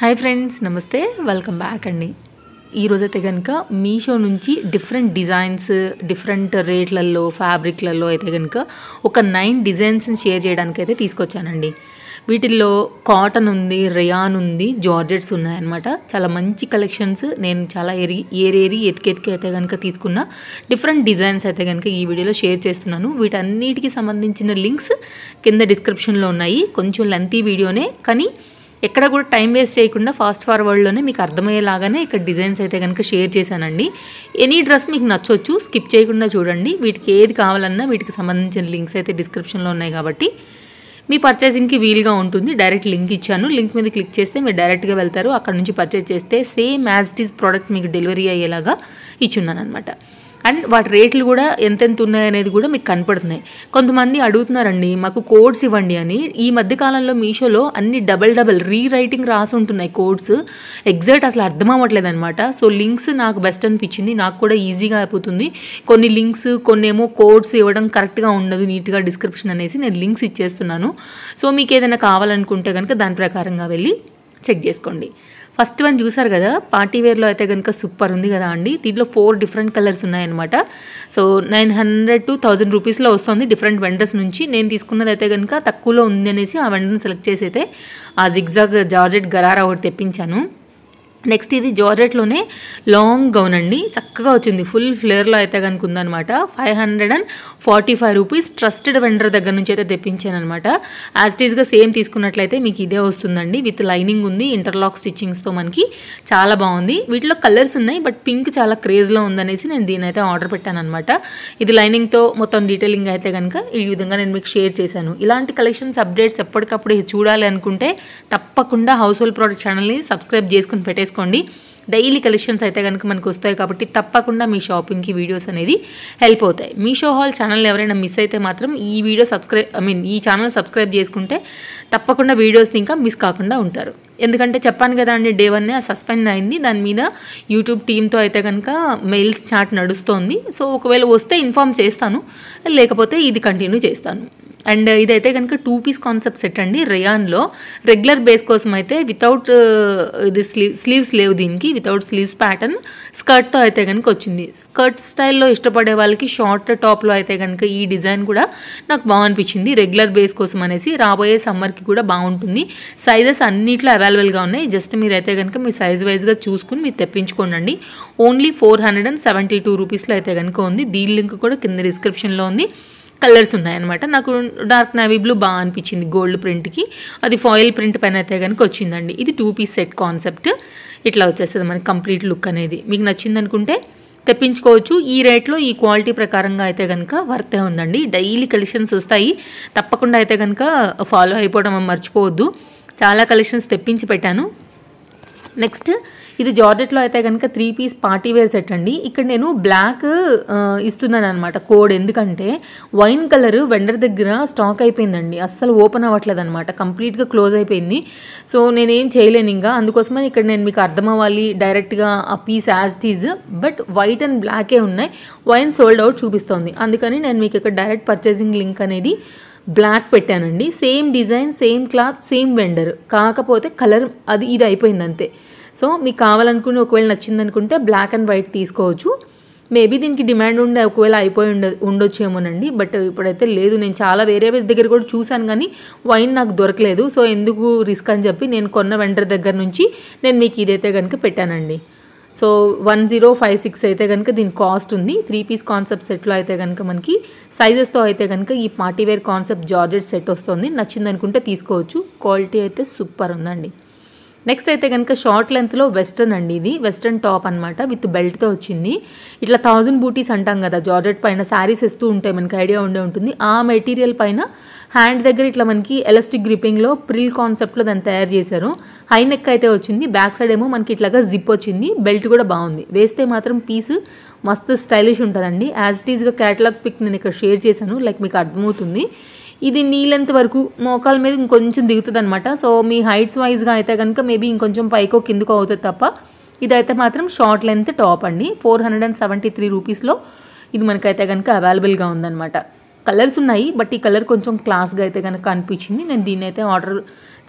Hi friends, నమస్తే. Welcome back అండి. ఈరోజైతే కనుక మీషో నుంచి డిఫరెంట్ డిజైన్స్, డిఫరెంట్ రేట్లలో, ఫ్యాబ్రిక్లలో అయితే కనుక ఒక 9 డిజైన్స్ని షేర్ చేయడానికి అయితే తీసుకొచ్చానండి. వీటిల్లో కాటన్ ఉంది, రేయాన్ ఉంది, జార్జెట్స్ ఉన్నాయన్నమాట. చాలా మంచి కలెక్షన్స్. నేను చాలా ఏరి ఎతికి అయితే కనుక తీసుకున్న డిఫరెంట్ డిజైన్స్ అయితే కనుక ఈ వీడియోలో షేర్ చేస్తున్నాను. వీటన్నిటికీ సంబంధించిన లింక్స్ కింద డిస్క్రిప్షన్లో ఉన్నాయి. కొంచెం లెంతీ వీడియోనే, కానీ ఎక్కడ కూడా టైం వేస్ట్ చేయకుండా ఫాస్ట్ ఫార్వర్డ్లోనే మీకు అర్థమయ్యేలాగానే ఇక్కడ డిజైన్స్ అయితే కనుక షేర్ చేశానండి. ఎనీ డ్రెస్ మీకు నచ్చొచ్చు, స్కిప్ చేయకుండా చూడండి. వీటికి ఏది కావాలన్నా వీటికి సంబంధించిన లింక్స్ అయితే డిస్క్రిప్షన్లో ఉన్నాయి కాబట్టి మీ పర్చేసింగ్కి వీలుగా ఉంటుంది. డైరెక్ట్ లింక్ ఇచ్చాను. లింక్ మీద క్లిక్ చేస్తే మీరు డైరెక్ట్గా వెళ్తారు. అక్కడ నుంచి పర్చేస్ చేస్తే same as it is product మీకు డెలివరీ అయ్యేలాగా ఇచ్చున్నాను అనమాట. అండ్ వాటి రేట్లు కూడా ఎంతెంత ఉన్నాయనేది కూడా మీకు కనపడుతున్నాయి. కొంతమంది అడుగుతున్నారండి, మాకు కోడ్స్ ఇవ్వండి అని. ఈ మధ్యకాలంలో మీషోలో అన్ని డబల్ రీరైటింగ్ రాసి ఉంటున్నాయి కోడ్స్. ఎగ్జాక్ట్ అసలు అర్థం అవ్వట్లేదు అనమాట. సో లింక్స్ నాకు బెస్ట్ అనిపించింది. నాకు కూడా ఈజీగా అయిపోతుంది. కొన్ని లింక్స్, కొన్ని ఏమో కోడ్స్ ఇవ్వడం కరెక్ట్గా ఉండదు, నీట్గా డిస్క్రిప్షన్ అనేసి నేను లింక్స్ ఇచ్చేస్తున్నాను. సో మీకు ఏదైనా కావాలనుకుంటే కనుక దాని ప్రకారంగా వెళ్ళి చెక్ చేసుకోండి. ఫస్ట్ వన్ చూసారు కదా, పార్టీ వేర్లో అయితే కనుక సూపర్ ఉంది కదా అండి. దీంట్లో 4 డిఫరెంట్ కలర్స్ ఉన్నాయన్నమాట. సో 900 to 1000 రూపీస్లో వస్తుంది డిఫరెంట్ వెండర్స్ నుంచి. నేను తీసుకున్నది అయితే కనుక తక్కువలో ఉంది అనేసి ఆ వెండర్ని సెలెక్ట్ చేసి అయితే ఆ జిగ్జాగ్ జార్జెట్ గరారా ఒకటి తెప్పించాను. నెక్స్ట్ ఇది జార్జెట్లోనే లాంగ్ గౌన్ అండి. చక్కగా వచ్చింది. ఫుల్ ఫ్లేర్లో అయితే కనుక ఉందనమాట. 545 రూపీస్ ట్రస్టెడ్ వెండర్ దగ్గర నుంచి అయితే తెప్పించాను అనమాట. యాజ్ ఇట్ ఈస్గా సేమ్ తీసుకున్నట్లయితే మీకు ఇదే వస్తుందండి. విత్ లైనింగ్ ఉంది, ఇంటర్లాక్ స్టిచ్చింగ్స్తో మనకి చాలా బాగుంది. వీటిలో కలర్స్ ఉన్నాయి, బట్ పింక్ చాలా క్రేజ్లో ఉందనేసి నేను దీని అయితే ఆర్డర్ పెట్టాను అనమాట. ఇది లైనింగ్తో మొత్తం డీటెయిలింగ్ అయితే కనుక ఈ విధంగా నేను మీకు షేర్ చేశాను. ఇలాంటి కలెక్షన్స్ అప్డేట్స్ ఎప్పటికప్పుడు చూడాలి అనుకుంటే తప్పకుండా హౌస్ హోల్డ్ ప్రోడక్ట్ ఛానల్ని సబ్స్క్రైబ్ చేసుకుని పెట్టేసుకోండి. డైలీ కలెక్షన్స్ అయితే కనుక మనకు వస్తాయి కాబట్టి తప్పకుండా మీ షాపింగ్కి వీడియోస్ అనేది హెల్ప్ అవుతాయి. మీషో హాల్ ఛానల్ ఎవరైనా మిస్ అయితే మాత్రం ఈ వీడియో ఈ ఛానల్ సబ్స్క్రైబ్ చేసుకుంటే తప్పకుండా వీడియోస్ని ఇంకా మిస్ కాకుండా ఉంటారు. ఎందుకంటే చెప్పాను కదా అండి, Day 1 సస్పెండ్ అయింది. దాని మీద యూట్యూబ్ టీంతో అయితే కనుక మెయిల్స్ చాట్ నడుస్తోంది. సో ఒకవేళ వస్తే ఇన్ఫామ్ చేస్తాను, లేకపోతే ఇది కంటిన్యూ చేస్తాను. అండ్ ఇదైతే కనుక 2 పీస్ కాన్సెప్ట్ సెట్ అండి. రేయాన్లో రెగ్యులర్ బేస్ కోసం అయితే వితౌట్ ఇది స్లీవ్స్ లేవు దీనికి, వితౌట్ స్లీవ్స్ ప్యాటర్న్ స్కర్ట్తో అయితే కనుక వచ్చింది. స్కర్ట్ స్టైల్లో ఇష్టపడే వాళ్ళకి షార్ట్ టాప్లో అయితే కనుక ఈ డిజైన్ కూడా నాకు బాగా అనిపించింది. రెగ్యులర్ బేస్ కోసం అనేసి రాబోయే సమ్మర్కి కూడా బాగుంటుంది. సైజెస్ అన్నిట్లో అవైలబుల్గా ఉన్నాయి. జస్ట్ మీరు అయితే కనుక మీ సైజ్ వైజ్గా చూసుకుని మీరు తెప్పించుకోండి. ఓన్లీ 472 రూపీస్లో అయితే కనుక ఉంది. దీని లింక్ కూడా కింద డిస్క్రిప్షన్లో ఉంది. కలర్స్ ఉన్నాయన్నమాట. నాకు డార్క్ నేవీ బ్లూ బాగా అనిపించింది గోల్డ్ ప్రింట్కి. అది ఫాయిల్ ప్రింట్ పైన అయితే కనుక వచ్చిందండి. ఇది 2 పీస్ సెట్ కాన్సెప్ట్. ఇట్లా వచ్చేస్తుంది మనకి కంప్లీట్ లుక్ అనేది. మీకు నచ్చింది అనుకుంటే తెప్పించుకోవచ్చు. ఈ రేట్లో ఈ క్వాలిటీ ప్రకారంగా అయితే కనుక వర్తే ఉందండి. డైలీ కలెక్షన్స్ వస్తాయి. తప్పకుండా అయితే కనుక ఫాలో అయిపోవడం మర్చిపోవద్దు. చాలా కలెక్షన్స్ తెప్పించి పెట్టాను. నెక్స్ట్ ఇది జార్జెట్లో అయితే కనుక 3 పీస్ పార్టీ వేర్ సెట్ అండి. ఇక్కడ నేను బ్లాక్ ఇస్తున్నాను అనమాట కోడ్. ఎందుకంటే వైన్ కలర్ వెండర్ దగ్గర స్టాక్ అయిపోయిందండి. అస్సలు ఓపెన్ అవ్వట్లేదు అనమాట. కంప్లీట్గా క్లోజ్ అయిపోయింది. సో నేనేం చేయలేను ఇంకా. అందుకోసమని ఇక్కడ నేను మీకు అర్థం అవ్వాలి డైరెక్ట్గా ఆ piece as it is, but white and బ్లాకే ఉన్నాయి. వైన్ సోల్డ్ అవుట్ చూపిస్తోంది. అందుకని నేను మీకు ఇక్కడ డైరెక్ట్ పర్చేసింగ్ లింక్ అనేది బ్లాక్ పెట్టానండి. Same design, same cloth, same vendor, కాకపోతే కలర్ ఇది అయిపోయింది అంతే. సో మీకు కావాలనుకుని ఒకవేళ నచ్చిందనుకుంటే బ్లాక్ అండ్ వైట్ తీసుకోవచ్చు. మేబీ దీనికి డిమాండ్ ఉండే ఒకవేళ అయిపోయి ఉండొచ్చేమోనండి. బట్ ఇప్పుడైతే లేదు. నేను చాలా వేరే దగ్గర కూడా చూశాను కానీ వైన్ నాకు దొరకలేదు. సో ఎందుకు రిస్క్ అని చెప్పి నేను కొన్న వెండర్ దగ్గర నుంచి నేను మీకు ఇదైతే కనుక పెట్టానండి. సో 1056 అయితే కనుక దీని కాస్ట్ ఉంది. 3 పీస్ కాన్సెప్ట్ సెట్లో అయితే కనుక మనకి సైజెస్తో అయితే కనుక ఈ పార్టీవేర్ కాన్సెప్ట్ జార్జెట్ సెట్ వస్తుంది. నచ్చిందనుకుంటే తీసుకోవచ్చు. క్వాలిటీ అయితే సూపర్ ఉందండి. నెక్స్ట్ అయితే కనుక షార్ట్ లెంత్లో వెస్టర్న్ అండి. ఇది వెస్టర్న్ టాప్ అనమాట. విత్ బెల్ట్తో వచ్చింది. ఇట్లా 1000 బూటీస్ అంటాం కదా, జార్జెట్ పైన శారీస్ వేస్తూ ఉంటాయి, మనకి ఐడియా ఉండే ఉంటుంది. ఆ మెటీరియల్ పైన హ్యాండ్ దగ్గర ఇట్లా మనకి ఎలాస్టిక్ గ్రిప్పింగ్లో ప్రిల్ కాన్సెప్ట్లో దాన్ని తయారు చేశారు. హై నెక్ అయితే వచ్చింది. బ్యాక్ సైడ్ ఏమో మనకి ఇట్లాగా జిప్ వచ్చింది. బెల్ట్ కూడా బాగుంది. వేస్తే మాత్రం పీస్ మస్తు స్టైలిష్ ఉంటుందండి. యాజ్ ఇట్ ఈస్గా క్యాటలాగ్ పిక్ నేను ఇక్కడ షేర్ చేశాను, లైక్ మీకు అర్థమవుతుంది. ఇది నీ లెంత్ వరకు మోకాల మీద ఇంకొంచెం దిగుతుంది అనమాట. సో మీ హైట్స్ వైజ్గా అయితే కనుక మేబీ ఇంకొంచెం పైకో కిందకో అవుతుంది తప్ప, ఇదైతే మాత్రం షార్ట్ లెంత్ టాప్ అండి. 473 రూపీస్లో ఇది మనకైతే కనుక అవైలబుల్గా ఉందన్నమాట. కలర్స్ ఉన్నాయి, బట్ ఈ కలర్ కొంచెం క్లాస్గా అయితే కనుక అనిపించింది. నేను దీన్ని అయితే ఆర్డర్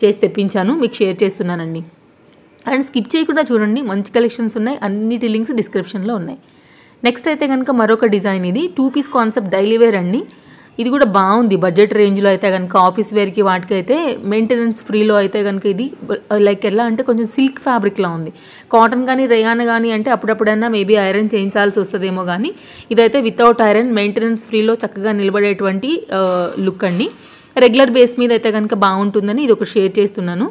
చేసి తెప్పించాను, మీకు షేర్ చేస్తున్నానండి. అండ్ స్కిప్ చేయకుండా చూడండి, మంచి కలెక్షన్స్ ఉన్నాయి, అన్నిటి లింక్స్ డిస్క్రిప్షన్లో ఉన్నాయి. నెక్స్ట్ అయితే కనుక మరొక డిజైన్, ఇది 2 పీస్ కాన్సెప్ట్ డైలీ వేర్ అండి. ఇది కూడా బాగుంది, బడ్జెట్ రేంజ్లో అయితే కనుక ఆఫీస్ వేర్కి వాటికి అయితే మెయింటెనెన్స్ ఫ్రీలో అయితే కనుక ఇది లైక్ ఎలా అంటే కొంచెం సిల్క్ ఫ్యాబ్రిక్లా ఉంది. కాటన్ కానీ రేయాన్ కానీ అంటే అప్పుడప్పుడైనా మేబీ ఐరన్ చేయించాల్సి వస్తుందేమో, కానీ ఇదైతే వితౌట్ ఐరన్ మెయింటెనెన్స్ ఫ్రీలో చక్కగా నిలబడేటువంటి లుక్ అండి. రెగ్యులర్ బేస్ మీద అయితే కనుక బాగుంటుందని ఇది ఒకటి షేర్ చేస్తున్నాను.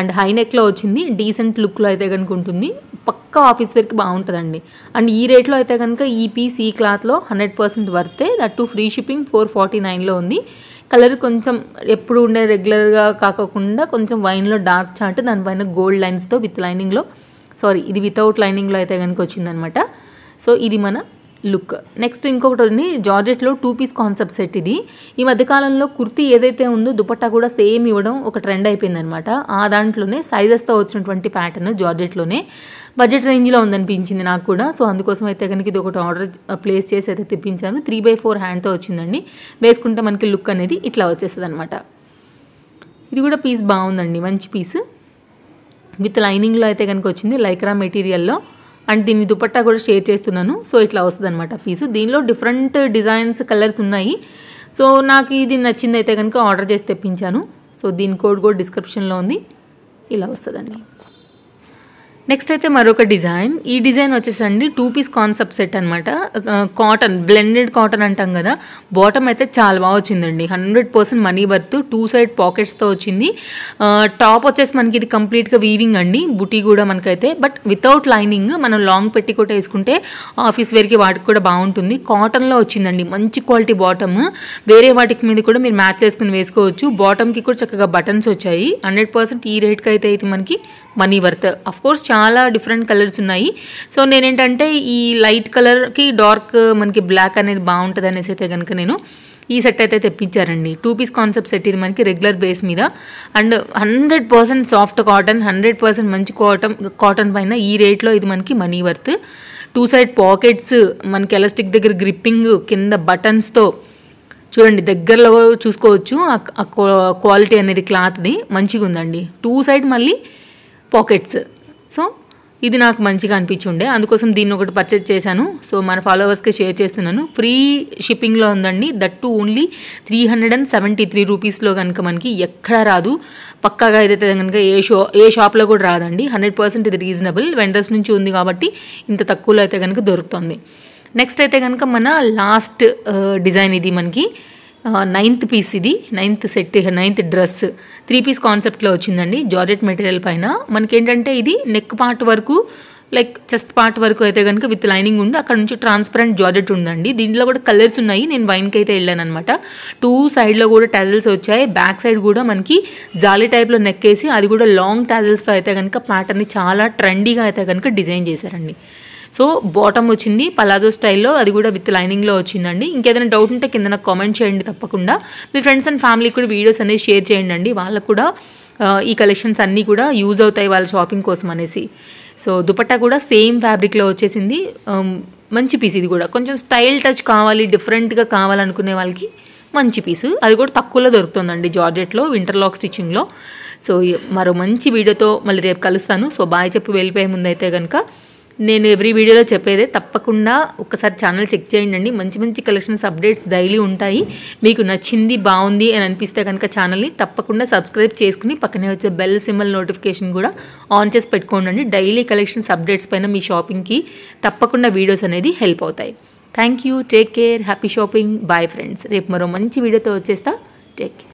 అండ్ హై నెక్లో వచ్చింది, డీసెంట్ లుక్లో అయితే కనుక ఉంటుంది, పక్కా ఆఫీస్ వేర్కి బాగుంటుందండి. అండ్ ఈ రేట్లో అయితే కనుక ఈ పీస్ ఈ క్లాత్లో 100% వర్తే, దట్టు ఫ్రీ షిప్పింగ్ 449లో ఉంది. కలర్ కొంచెం ఎప్పుడు ఉండే రెగ్యులర్గా కాకుండా కొంచెం వైన్లో డార్క్ చార్ట్, దానిపైన గోల్డ్ లైన్స్తో విత్ లైనింగ్లో, సారీ ఇది వితౌట్ లైనింగ్లో అయితే కనుక వచ్చిందనమాట. సో ఇది మన లుక్. నెక్స్ట్ ఇంకొకటి ఉంది, జార్జెట్లో 2 పీస్ కాన్సెప్ట్ సెట్. ఇది ఈ మధ్యకాలంలో కుర్తీ ఏదైతే ఉందో దుపట్టా కూడా సేమ్ ఇవ్వడం ఒక ట్రెండ్ అయిపోయిందనమాట. ఆ దాంట్లోనే సైజెస్తో వచ్చినటువంటి ప్యాటర్న్ జార్జెట్లోనే బడ్జెట్ రేంజ్లో ఉందనిపించింది నాకు కూడా. సో అందుకోసం అయితే కనుక ఇది ఒకటి ఆర్డర్ ప్లేస్ చేసి అయితే తెప్పించాను. 3/4 హ్యాండ్తో వచ్చిందండి. వేసుకుంటే మనకి లుక్ అనేది ఇట్లా వచ్చేస్తుంది అనమాట. ఇది కూడా పీస్ బాగుందండి, మంచి పీస్ విత్ లైనింగ్లో అయితే కనుక వచ్చింది, లైక్రా మెటీరియల్లో. అండ్ దీన్ని దుపట్టా కూడా షేర్ చేస్తున్నాను. సో ఇట్లా వస్తుంది అనమాట పీసు. దీనిలో డిఫరెంట్ డిజైన్స్, కలర్స్ ఉన్నాయి. సో నాకు ఇది నచ్చింది అయితే కనుక ఆర్డర్ చేసి తెప్పించాను. సో దీని కోడ్ కూడా డిస్క్రిప్షన్లో ఉంది. ఇలా వస్తుందండి. నెక్స్ట్ అయితే మరొక డిజైన్. ఈ డిజైన్ వచ్చేసండి 2 పీస్ కాన్సెప్ట్ సెట్ అనమాట. కాటన్, బ్లెండెడ్ కాటన్ అంటాం కదా. బాటమ్ అయితే చాలా బాగా వచ్చిందండి, 100% మనీ వర్త్. 2 సైడ్ పాకెట్స్తో వచ్చింది. టాప్ వచ్చేసి మనకి ఇది కంప్లీట్గా వీవింగ్ అండి, బుటీ కూడా మనకైతే, బట్ వితౌట్ లైనింగ్. మనం లాంగ్ పెట్టికోట్ వేసుకుంటే ఆఫీస్ వేర్కి వాటికి కూడా బాగుంటుంది. కాటన్లో వచ్చిందండి, మంచి క్వాలిటీ బాటమ్. వేరే వాటికి మీద కూడా మీరు మ్యాచ్ చేసుకుని వేసుకోవచ్చు. బాటమ్కి కూడా చక్కగా బటన్స్ వచ్చాయి. 100% ఈ రేట్కి అయితే ఇది మనకి మనీ వర్త్. అఫ్కోర్స్ చాలా డిఫరెంట్ కలర్స్ ఉన్నాయి. సో నేనేంటంటే ఈ లైట్ కలర్కి డార్క్ మనకి బ్లాక్ అనేది బాగుంటుంది అనేసి అయితే కనుక నేను ఈ సెట్ అయితే తెప్పించారండి. 2 పీస్ కాన్సెప్ట్ సెట్ ఇది మనకి రెగ్యులర్ బేస్ మీద. అండ్ 100% సాఫ్ట్ కాటన్, 100% మంచి కాటన్ పైన ఈ రేట్లో ఇది మనకి మనీ వర్త్. 2 సైడ్ పాకెట్స్, మనకి ఎలాస్టిక్ దగ్గర గ్రిప్పింగ్, కింద బటన్స్తో చూడండి, దగ్గరలో చూసుకోవచ్చు ఆ క్వాలిటీ అనేది క్లాత్ది మంచిగా ఉందండి. 2 సైడ్ మళ్ళీ పాకెట్స్. సో ఇది నాకు మంచిగా అనిపించుండే, అందుకోసం దీన్ని ఒకటి పర్చేజ్ చేశాను. సో మన ఫాలోవర్స్కి షేర్ చేస్తున్నాను. ఫ్రీ షిప్పింగ్లో ఉందండి, దట్టు ఓన్లీ 373 రూపీస్లో కనుక మనకి ఎక్కడా రాదు. పక్కాగా అయితే కనుక ఏ షాప్లో కూడా రాదండి. 100% ఇది రీజనబుల్, వెండర్స్ నుంచి ఉంది కాబట్టి ఇంత తక్కువలో అయితే కనుక దొరుకుతుంది. నెక్స్ట్ అయితే కనుక మన లాస్ట్ డిజైన్, ఇది మనకి 9th పీస్, ఇది 9th set, 9th dress. 3 piece కాన్సెప్ట్లో వచ్చిందండి, జార్జెట్ మెటీరియల్ పైన. మనకేంటంటే ఇది నెక్ పార్ట్ వరకు, లైక్ చెస్ట్ పార్ట్ వరకు అయితే కనుక విత్ లైనింగ్ ఉంది. అక్కడ నుంచి ట్రాన్స్పరెంట్ జార్జెట్ ఉందండి. దీంట్లో కూడా కలర్స్ ఉన్నాయి. నేను వైన్కి అయితే వెళ్ళాను అనమాట. 2 సైడ్లో కూడా టాజిల్స్ వచ్చాయి. బ్యాక్ సైడ్ కూడా మనకి జాలీ టైప్లో నెక్ వేసి, అది కూడా లాంగ్ టాజిల్స్తో అయితే కనుక ప్యాటర్న్ని చాలా ట్రెండీగా అయితే కనుక డిజైన్ చేశారండి. సో బాటమ్ వచ్చింది పలాజో స్టైల్లో, అది కూడా విత్ లైనింగ్లో వచ్చిందండి. ఇంకేదైనా డౌట్ ఉంటే కింద నాకు కామెంట్ చేయండి తప్పకుండా. మీ ఫ్రెండ్స్ అండ్ ఫ్యామిలీకి కూడా వీడియోస్ అనేది షేర్ చేయండి అండి, వాళ్ళకు కూడా ఈ కలెక్షన్స్ అన్నీ కూడా యూజ్ అవుతాయి వాళ్ళ షాపింగ్ కోసం అనేసి. సో దుపట్టా కూడా సేమ్ ఫ్యాబ్రిక్లో వచ్చేసింది, మంచి పీస్. ఇది కూడా కొంచెం స్టైల్ టచ్ కావాలి, డిఫరెంట్గా కావాలనుకునే వాళ్ళకి మంచి పీసు. అది కూడా తక్కువలో దొరుకుతుందండి జార్జెట్లో, ఇంటర్లాక్ స్టిచ్చింగ్లో. సో మరో మంచి వీడియోతో మళ్ళీ రేపు కలుస్తాను. సో బాయ్ చెప్పి వెళ్ళిపోయే ముందైతే కనుక నేను ఎవ్రీ వీడియోలో చెప్పేదే, తప్పకుండా ఒకసారి ఛానల్ చెక్ చేయండి. మంచి మంచి కలెక్షన్స్ అప్డేట్స్ డైలీ ఉంటాయి. మీకు నచ్చింది, బాగుంది అని అనిపిస్తే కనుక ఛానల్ని తప్పకుండా సబ్స్క్రైబ్ చేసుకుని పక్కనే వచ్చే బెల్ సింబల్ నోటిఫికేషన్ కూడా ఆన్ చేసి పెట్టుకోండి. డైలీ కలెక్షన్స్ అప్డేట్స్ పైన మీ షాపింగ్కి తప్పకుండా వీడియోస్ అనేది హెల్ప్ అవుతాయి. Thank you, take care, happy shopping, bye friends. రేపు మరో మంచి వీడియోతో వచ్చేస్తా. Take care.